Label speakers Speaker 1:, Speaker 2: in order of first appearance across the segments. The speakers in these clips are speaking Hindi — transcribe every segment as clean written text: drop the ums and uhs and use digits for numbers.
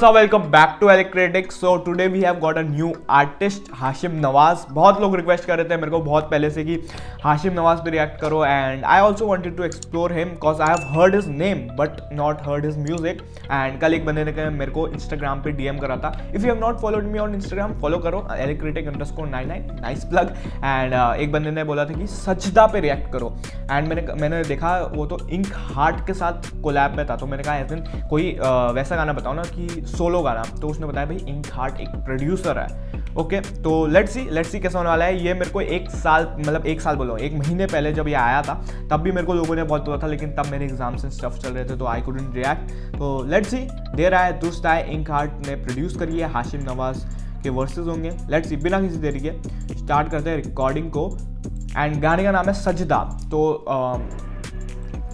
Speaker 1: what's up, welcome back to Alec Critics. So today we have got a new artist Hashim Nawaz. बहुत लोग रिक्वेस्ट कर रहे थे मेरे को बहुत पहले से कि हाशिम नवाज पे रिएक्ट करो, and I also wanted to explore him because I have heard his name but not heard his music. And कल एक बंदे ने मेरे को इंस्टाग्राम पे डीएम करा था. If you have not followed me on Instagram, follow करो aleccritic_99, नाइस प्लग. एंड एक बंदे ने बोला था कि सजदा पे रिएक्ट करो, एंड मैंने देखा वो तो इंक हार्ट के साथ कोलैब में था. तो मैंने कहा ऐसे कोई वैसा गाना बताओ ना कि सोलो गाना. तो उसने बताया भाई इंक हार्ट एक प्रोड्यूसर है. ओके, तो लेट्स सी कैसा होने वाला है. ये मेरे को एक साल बोलो, एक महीने पहले जब ये आया था तब भी मेरे को लोगों ने बहुत बोला था, लेकिन तब मेरे एग्जाम्स एंड स्टफ चल रहे थे तो आई कुडंट रिएक्ट. तो लेट्स सी, देर आए दुस्त आए, इंक हार्ट ने प्रोड्यूस करी है, हाशिम नवाज के वर्सेस होंगे. लेट्स सी, बिना किसी देरी के स्टार्ट करते हैं रिकॉर्डिंग को. एंड गाने का नाम है सजदा. तो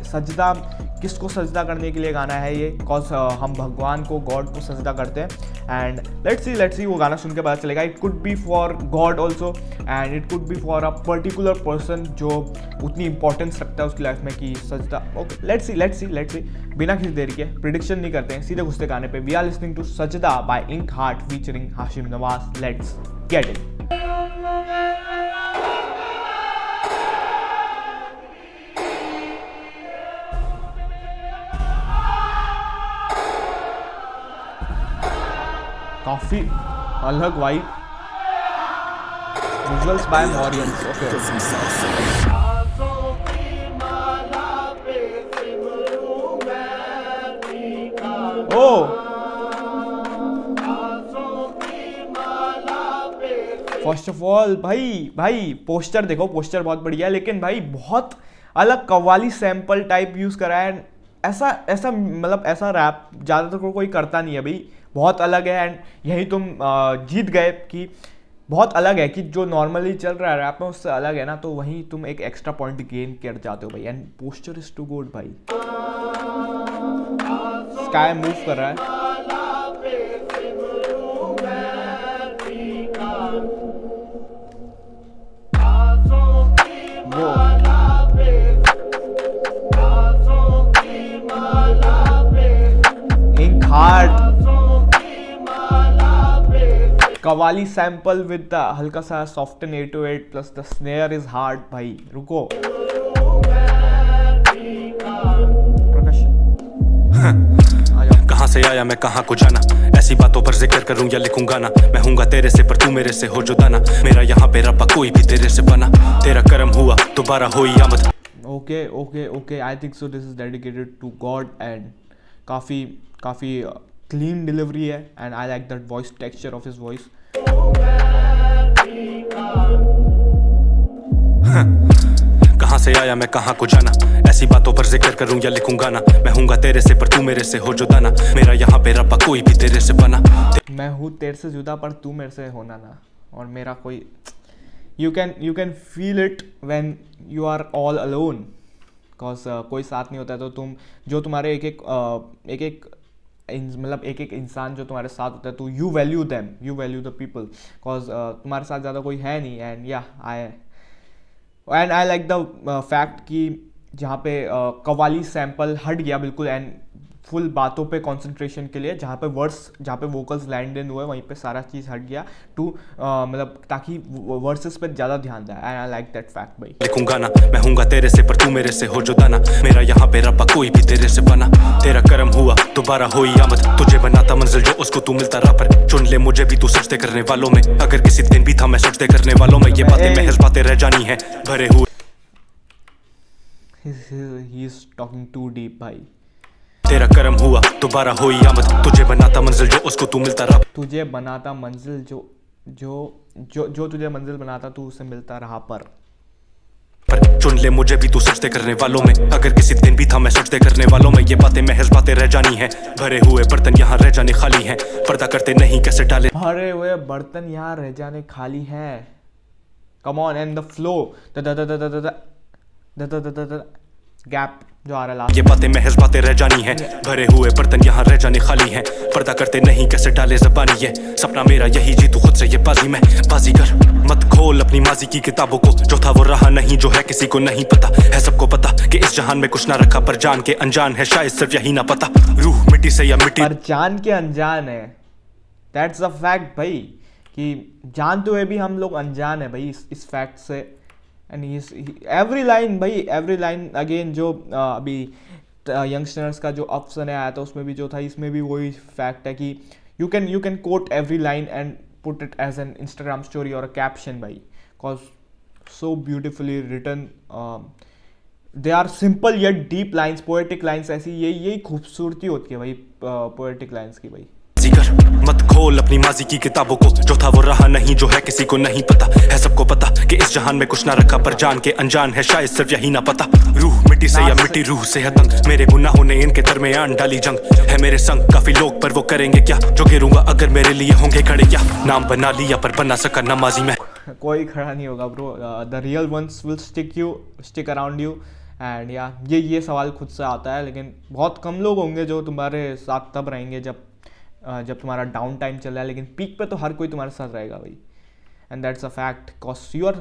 Speaker 1: सजदा किसको सजदा करने के लिए गाना है ये, बिकॉज हम भगवान को, गॉड को सजदा करते हैं. एंड लेट्स सी वो गाना सुन के पता चलेगा. It could be for God also, and it could be for a particular person जो उतनी इंपॉर्टेंस रखता है उसकी लाइफ में कि सजदा. ओके, लेट्स सी बिना किसी देरी के प्रिडिक्शन नहीं करते हैं, सीधे घुसते गाने पे. We are listening to Sajda by Ink Heart featuring Hashim Nawaz. Let's get it. काफी अलग vibe. Visuals by Morians. Okay, ओ फर्स्ट ऑफ ऑल भाई पोस्टर देखो, पोस्टर बहुत बढ़िया है, लेकिन भाई बहुत अलग कव्वाली सैंपल टाइप यूज करा है. ऐसा ऐसा रैप ज़्यादातर कोई करता नहीं है भाई, बहुत अलग है. एंड यही तुम जीत गए कि बहुत अलग है कि जो नॉर्मली चल रहा है रैप में उससे अलग है ना, तो वहीं तुम एक एक्स्ट्रा पॉइंट गेन कर जाते हो भाई. And poster is too good भाई. स्काई मूव कर रहा है. Ink Heart qawwali sample with the हल्का सा soften 808 plus the snare is hard. भाई रुको,
Speaker 2: कहाँ से आया मैं कहाँ को जाना, ऐसी बातों पर जिक्र करूं या लिखूं गाना. मैं हूँगा तेरे से पर तू मेरे से हो जुदाना. मेरा यहाँ पे रब्बा कोई भी तेरे से बना. तेरा करम हुआ दोबारा हुई आमद.
Speaker 1: Okay I think so this is dedicated to God. And काफ़ी क्लीन डिलीवरी है. And I like that voice texture of his voice.
Speaker 2: कहाँ से आया मैं कहाँ को जाना, ऐसी बातों पर जिक्र करूं या लिखूं गाना. मैं हूँगा तेरे से पर तू मेरे से हो जुदाना. मेरा यहाँ पे रब्बा कोई भी तेरे से बना.
Speaker 1: मैं हूँ तेरे से जुदा पर तू मेरे से होना ना. और मेरा कोई you can feel it when you are all alone, because कोई साथ नहीं होता है तो तुम जो तुम्हारे एक इंसान जो तुम्हारे साथ होता है तो you value the people, because तुम्हारे साथ ज़्यादा कोई है नहीं. And I like the fact कि जहाँ पे कव्वाली सैंपल हट गया बिल्कुल, एंड फुल बातों पे कंसंट्रेशन के लिए जहाँ पे वोकल्स लैंड इन हुए वहीं पे सारा चीज़ हट गया टू ताकि वर्सेस पे ज़्यादा ध्यान दें. And I like that fact भाई.
Speaker 2: लिखूंगा ना मैं हूँगा तेरे से पर तू मेरे से हो जुदाना. मेरा यहाँ पे रब्बा कोई भी तेरे से बना. तेरा करम हुआ दोबारा हुई आमद. तुझे बनाता मंजिल जो उसको तू मिलता राह पर. चुन ले मुझे भी तू सजदे करने वालों में. अगर किसी दिन भी था मैं सजदे करने वालों में. ये बातें महज बातें रह जानी है भरे हुए.
Speaker 1: He is talking too deep भाई.
Speaker 2: तेरा करम हुआ दोबारा हुई आमद. तुझे बनाता मंजिल जो उसको तू मिलता रहा.
Speaker 1: तुझे बनाता मंजिल जो तुझे मंजिल बनाता तू उसे मिलता रहा पर
Speaker 2: चुन ले मुझे भी तू सजदे करने वालों में. अगर किसी दिन भी था मैं सजदे करने वालों में. ये बातें महज बातें रह जानी है भरे हुए बर्तन यहाँ रह जाने खाली हैं. पर्दा करते नहीं कैसे डाले.
Speaker 1: भरे हुए बर्तन यहाँ रह जाने खाली हैं. Come on. And the flow gap जो आ रहा है
Speaker 2: ये बातें महज बातें रह जानी हैं, भरे हुए बर्तन यहाँ रह जाने खाली हैं, पर्दा करते नहीं कैसे डाले ज़बानी ये सपना मेरा यही जीतू खुद से ये बाजी मैं बाजीगर। मत खोल अपनी माजी की किताबों को, जो था वो रहा नहीं, जो है किसी को नहीं पता है, सबको पता कि इस जहान में कुछ ना रखा पर जान के अनजान है, शायद सिर्फ यही ना पता रूह मिट्टी से या मिट्टी
Speaker 1: पर जान के अनजान है। दैट्स अ फैक्ट भाई, कि जानते हुए भी हम लोग अनजान है भाई इस फैक्ट से। एंड एवरी लाइन भाई, एवरी लाइन अगेन, जो अभी यंगस्टर्स का जो ऑप्शन आया था उसमें भी जो था, इसमें भी वही फैक्ट है कि you can quote every line and put it as an Instagram story और अ कैप्शन भाई, because so beautifully written. They are simple yet deep lines, poetic lines, ऐसी यही खूबसूरती होती है भाई पोएटिक लाइन्स की भाई।
Speaker 2: मत खोल अपनी माजी की किताबों को, जो था वो रहा नहीं, जो है किसी को नहीं पता है, सबको पता कि इस जहान में कुछ ना रखा पर जान के अनजान है, शायद सिर्फ यही ना पता रूह मिट्टी से या मिट्टी रूह से है तंग, मेरे गुनाहों ने इनके दरमियान डाली जंग है मेरे संग काफी लोग, पर वो करेंगे क्या, जो गिरूंगा अगर मेरे लिए होंगे खड़े क्या, नाम बना लिया पर बना सका नमाजी मैं।
Speaker 1: कोई खड़ा नहीं होगा bro, the real ones will stick around you. And या ये सवाल खुद से आता है, लेकिन बहुत कम लोग होंगे जो तुम्हारे साथ तब रहेंगे जब तुम्हारा डाउन टाइम चल रहा है, लेकिन पीक पे तो हर कोई तुम्हारे साथ रहेगा भाई। And that's a fact, cause you are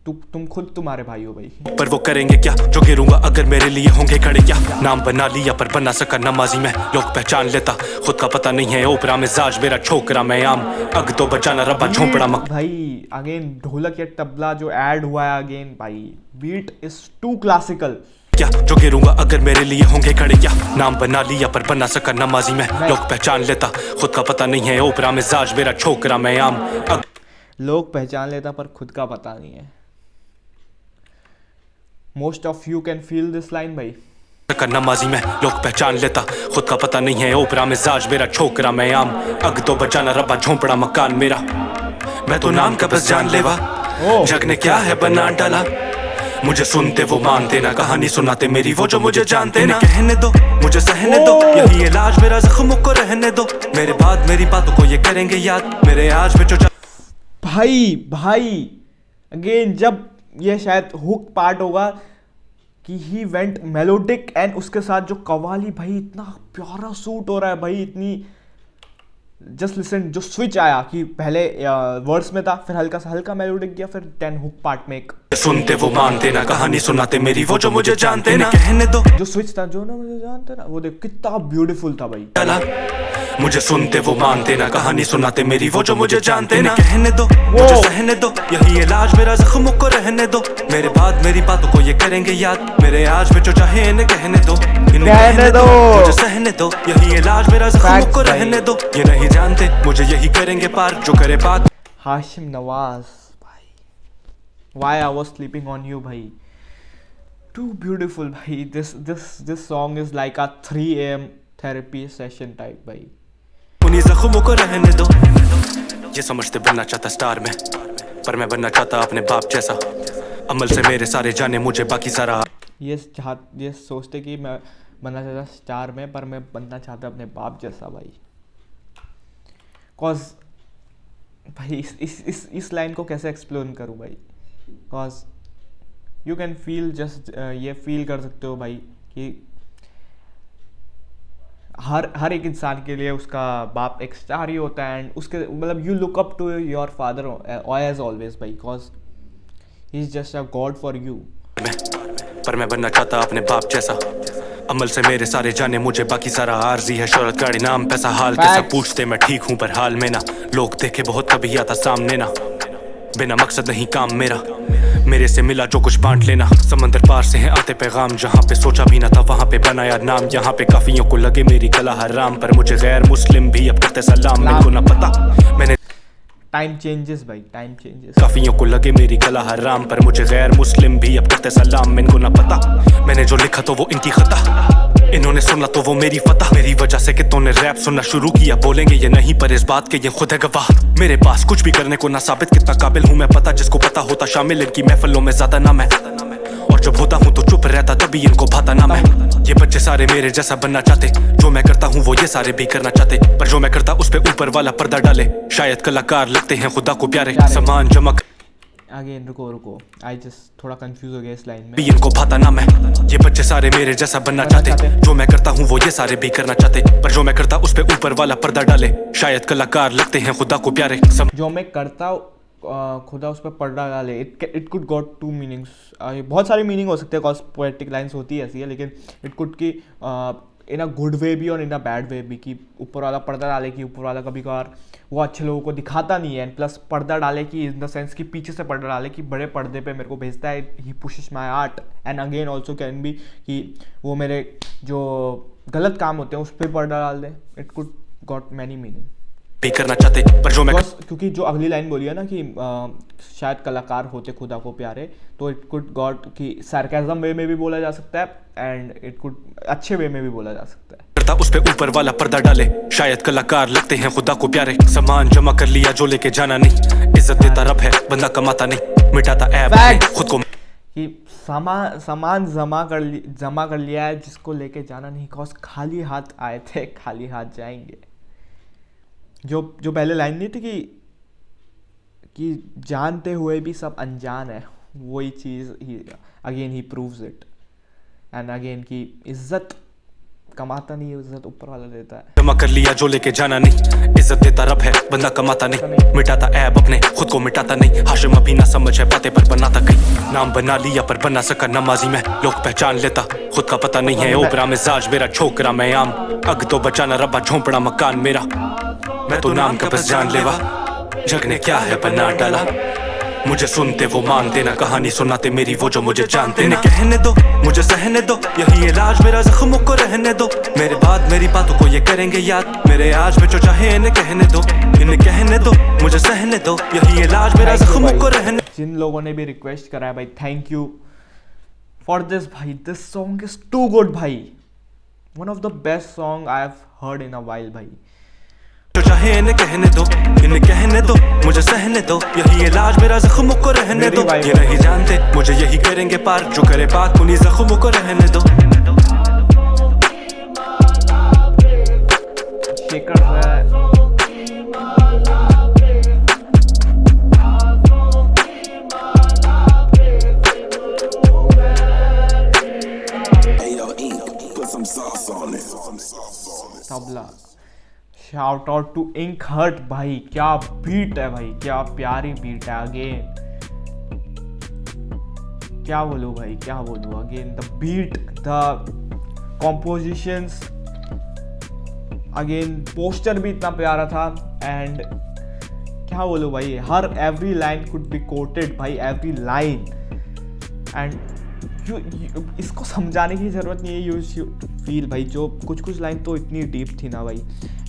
Speaker 1: तुम खुद तुम्हारे भाई हो भाई।
Speaker 2: पर वो करेंगे क्या, जो गिरूंगा अगर मेरे लिए होंगे खड़े क्या, नाम बना लिया पर बना सका नमाजी मैं, लोग पहचान लेता खुद का पता नहीं है, ओपरा मिजाज मेरा छोकरा मैं आम, अग तो बचाना रब्बा झोंपड़ा मक
Speaker 1: भाई। अगेन ढोलक या तबला जो ऐड हुआ है अगेन भाई, बीट इज टू क्लासिकल।
Speaker 2: क्या, जो गिरूंगा अगर मेरे लिए होंगे खड़े क्या, नाम बना लिया पर बना सका नमाजी मैं, लोग पहचान लेता खुद का पता नहीं है, ओपरा मिजाज मेरा छोकरा मैं आम,
Speaker 1: लोग पहचान लेता पर खुद का पता नहीं है। Most of you can feel this line भाई।
Speaker 2: नमाजी में लोग पहचान लेता खुद का पता नहीं है, ओपरा मिजाज मेरा छोकरा मैं आम, अग तो बचाना रब्बा झोंपड़ा मकान मेरा, मैं तो नाम का बस जान लेवा, जग ने क्या है बना डाला, मुझे सुनते वो मानते ना, कहानी सुनाते मेरी वो जो मुझे जानते ना, कहने दो मुझे सहने दो, यही इलाज मेरा जख्मों को रहने दो, मेरे बाद मेरी बातों को ये करेंगे याद, मेरे आज में जो
Speaker 1: भाई अगेन जब ये शायद हुक पार्ट होगा कि ही वेंट मेलोडिक, एंड उसके साथ जो कवाली भाई इतना प्यारा सूट हो रहा है भाई, इतनी जस्ट लिसन, जो स्विच आया कि पहले वर्ड्स में था, फिर हल्का मेलोडिक गया, फिर 10 हुक पार्ट में एक
Speaker 2: सुनते वो मानते ना, कहानी सुनाते मेरी वो जो मुझे जानते ना, कहने दो
Speaker 1: जो स्विच था, जो ना मुझे जानते ना, वो देख कितना ब्यूटीफुल था भाई।
Speaker 2: मुझे सुनते वो मानते ना, कहानी सुनाते मेरी वो जो मुझे जानते ना, कहने दो मुझे सहने दो, यही इलाज मेरा जख्मों को रहने दो, मेरे बाद मेरी बातों को ये करेंगे याद, मेरे आज में जो चाहे इन्हें कहने दो, मुझे सहने दो, यही इलाज मेरा जख्मों को रहने दो, ये नहीं जानते मुझे यही करेंगे पार, जो करे बात।
Speaker 1: हाशिम नवाज भाई, Why I was sleeping on you भाई, too beautiful भाई, this song is like a 3 AM therapy session type भाई।
Speaker 2: उन्हीं जख्मों को रहने दो, ये समझते बनना चाहता स्टार में, पर मैं बनना चाहता अपने बाप जैसा, अमल से मेरे सारे जाने मुझे बाकी सारा,
Speaker 1: ये सोचते कि मैं बनना चाहता स्टार में, पर मैं बनना चाहता अपने बाप जैसा भाई। कॉज भाई इस लाइन को कैसे एक्सप्लेन करूँ भाई, cause you can feel just, ये फील कर सकते हो भाई कि हर एक इंसान के लिए उसका बाप एक स्टार ही होता है, एंड उसके मतलब you look up to your father as always भाई, cause he is just a god for you.
Speaker 2: पर मैं बनना चाहता अपने बाप जैसा, अमल से मेरे सारे जाने मुझे बाकी सारा आरजी है, शोहरत गाड़ी नाम पैसा हाल कैसा पूछते, मैं ठीक हूँ पर हाल में ना, लोग देखे बहुत कभी आता सामने ना, बिना मकसद नहीं काम मेरा, मेरे से मिला जो कुछ बांट लेना, समंदर पार से हैं आते पैगाम, जहाँ पे सोचा भी ना था वहाँ पे बनाया नाम, यहाँ पे काफियों को लगे मेरी कला हराम, पर मुझे गैर मुस्लिम भी अब करते सलाम, मेरे को ना पता मैंने
Speaker 1: टाइम चेंजेस भाई, टाइम चेंजेस,
Speaker 2: काफियों को लगे मेरी कला हराम, पर मुझे गैर मुस्लिम भी अब करते सलाम, मेरे को ना पता मैंने जो लिखा तो वो इनकी खता, इन्होंने सुना तो वो मेरी फतह, मेरी वजह से कि तूने रैप सुनना शुरू किया, बोलेंगे ये नहीं पर इस बात के ये खुद है गवाह, मेरे पास कुछ भी करने को ना साबित कितना काबिल हूँ मैं, पता जिसको पता होता शामिल इनकी महफिलों में ज्यादा ना मैं, और जब होता हूँ तो चुप रहता तभी इनको भाता ना मैं, ये बच्चे सारे मेरे जैसा बनना चाहते, जो मैं करता हूँ वो ये सारे भी करना चाहते, पर जो मैं करता उस पे ऊपर वाला पर्दा डाले, शायद कलाकार लगते हैं खुदा को प्यारे, समान चमक
Speaker 1: अगेन रुको आई जस्ट थोड़ा कंफ्यूज हो गया इस लाइन में।
Speaker 2: भी इनको भाता ना मैं, ये बच्चे सारे मेरे जैसा बनना चाहते, जो मैं करता हूँ वो ये सारे भी करना चाहते, पर जो मैं करता उस पे ऊपर वाला पर्दा डाले, शायद कलाकार लगते हैं खुदा को प्यारे।
Speaker 1: जो मैं करता खुदा उस पर पर्दा डाले, it could got two meanings. बहुत सारी मीनिंग हो सकते हैं, कॉज पोएटिक लाइन्स होती है ऐसी है, लेकिन इट कुड की इन अ गुड वे भी और इन अ बैड वे भी, कि ऊपर वाला पर्दा डाले कि ऊपर वाला कभी कभार वो अच्छे लोगों को दिखाता नहीं है, एंड प्लस पर्दा डाले कि इन द सेंस कि पीछे से पर्दा डाले कि बड़े पर्दे पे मेरे को भेजता है, he pushes my art. And again also can be कि वो मेरे जो गलत काम होते हैं उस पर पर्दा डाल दे। It could got many meaning
Speaker 2: भी करना चाहते, पर जो मैं
Speaker 1: क्योंकि जो अगली लाइन बोली है ना कि शायद कलाकार होते खुदा को प्यारे, तो इट कुड गॉट कि सार्केज्म वे में भी बोला जा सकता है एंड इट कुड अच्छे वे में भी बोला जा सकता है।
Speaker 2: करता उस पे ऊपर वाला पर्दा डाले, शायद कलाकार लगते हैं खुदा को प्यारे। सामान जमा कर लिया जो लेके जाना नहीं, इज्जत देता रब है बंदा कमाता नहीं, मिटाता ऐब खुद को।
Speaker 1: कि सामान जमा कर लिया है जिसको लेके जाना नहीं, कॉज खाली हाथ आए थे खाली हाथ जाएंगे। जो पहले लाइन नहीं थी कि जानते हुए भी सब अनजान है, वही चीज़ ही अगेन ही प्रूव्स इट। एंड अगेन की इज्जत कमाता नहीं, इज्जत ऊपर वाला देता है।
Speaker 2: जमा कर लिया जो लेके जाना नहीं, इज्जत देता रब है बंदा कमाता नहीं, मिटाता ऐब अपने खुद को मिटाता नहीं। हाशिम अभी ना समझ है बातें पर बनाता कहीं, नाम बना लिया पर बना सका नमाजी में, लोग पहचान लेता खुद का पता नहीं है। ओपरा मिजाज मेरा छोकरा मैं आम, अग तो बचाना रब्बा झोंपड़ा मकान मेरा, मैं तो नाम का बस जान लेवा, जग ने क्या है बना डाला। मुझे सुनते वो मानते ना, कहानी सुनाते मेरी वो जो मुझे जानते ना। कहने दो मुझे सहने दो, यही इलाज मेरा जख्मों को रहने दो, मेरे बाद मेरी बातों को ये करेंगे याद, मेरे आज में जो चाहे इन्हें कहने दो, इन्हें कहने दो मुझे सहने दो, यही इलाज मेरा जख्मों को रहने।
Speaker 1: जिन लोगों ने भी रिक्वेस्ट करा है भाई, थैंक यू फॉर दिस भाई, this song is too good भाई, one of the best song I have heard in a while भाई।
Speaker 2: जो चाहे इन्हें कहने दो, इन्हें कहने दो मुझे सहने दो, यही इलाज मेरा जख्मों को रहने दो, ये नहीं जानते मुझे यही करेंगे पार, जो करे पाक उन्हीं जख्मों को रहने दो।
Speaker 1: Tabla shout out to Ink Heart भाई, क्या बीट है भाई, क्या प्यारी बीट है। अगेन क्या बोलूँ भाई, क्या बोलूँ। Again the beat, the compositions, again poster भी इतना प्यारा था। एंड क्या बोलूँ भाई, हर every line could be quoted भाई, एवरी लाइन। एंड इसको समझाने की ज़रूरत नहीं है, यू फील भाई। जो कुछ लाइन तो इतनी डीप थी ना भाई,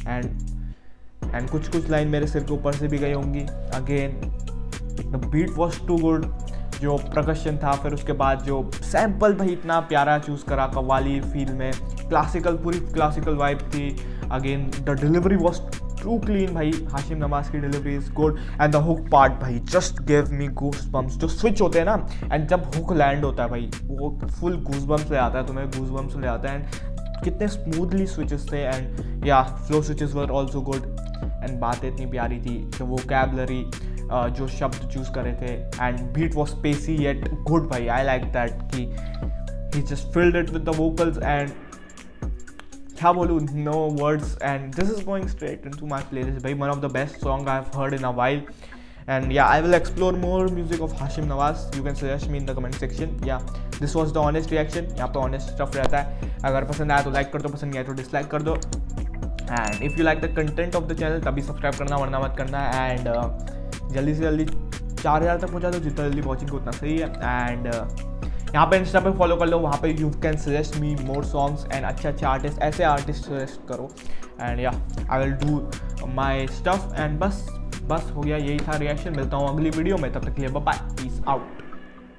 Speaker 1: एंड कुछ लाइन मेरे सिर के ऊपर से भी गई होंगी। Again the beat was too good, जो प्रकशन था, फिर उसके बाद जो सैम्पल भाई इतना प्यारा चूज़ करा कव्वाली फील में, क्लासिकल, पूरी क्लासिकल वाइब थी। Again the delivery was too clean भाई, हाशिम नवाज की delivery is good. And the hook part भाई just give me goosebumps, जो स्विच होते हैं ना, एंड जब हुक लैंड होता है भाई वो फुल गूस बम्स ले आता है, तुम्हें गूस बम्स ले आता है। एंड कितने स्मूथली स्विचेस थे, एंड या flow switches were also good. And बातें इतनी प्यारी थी, जो वोकैबलरी, जो शब्द चूज़ करे थे, and beat was spacy yet good भाई। आई लाइक दैट कि he just filled it with the vocals, and क्या बोलूँ, no words. And this is going straight into my playlist भाई, one of the best song I have heard in a while. And yeah I will explore more music of Hashim Nawaz, you can suggest me in the comment section. Yeah this was the honest reaction, यहाँ पे ऑनेस्ट स्टफ रहता है। अगर पसंद आया तो लाइक कर दो, पसंद नहीं आया तो डिसलाइक कर दो। And if you like the content of the channel तभी सब्सक्राइब करना, वरना मत करना। एंड जल्दी से जल्दी 4000 तक पहुँचा दो, जितना जल्दी पहुँचेंगे उतना सही है। एंड यहाँ पे इंस्टा पे फॉलो कर लो, वहाँ पे you can suggest me more songs and अच्छे आर्टिस्ट, ऐसे आर्टिस्ट सजेस्ट करो। And yeah I will do my stuff. And बस हो गया, यही था रिएक्शन। मिलता हूँ अगली वीडियो में, तब तक के लिए बाय, पीस आउट।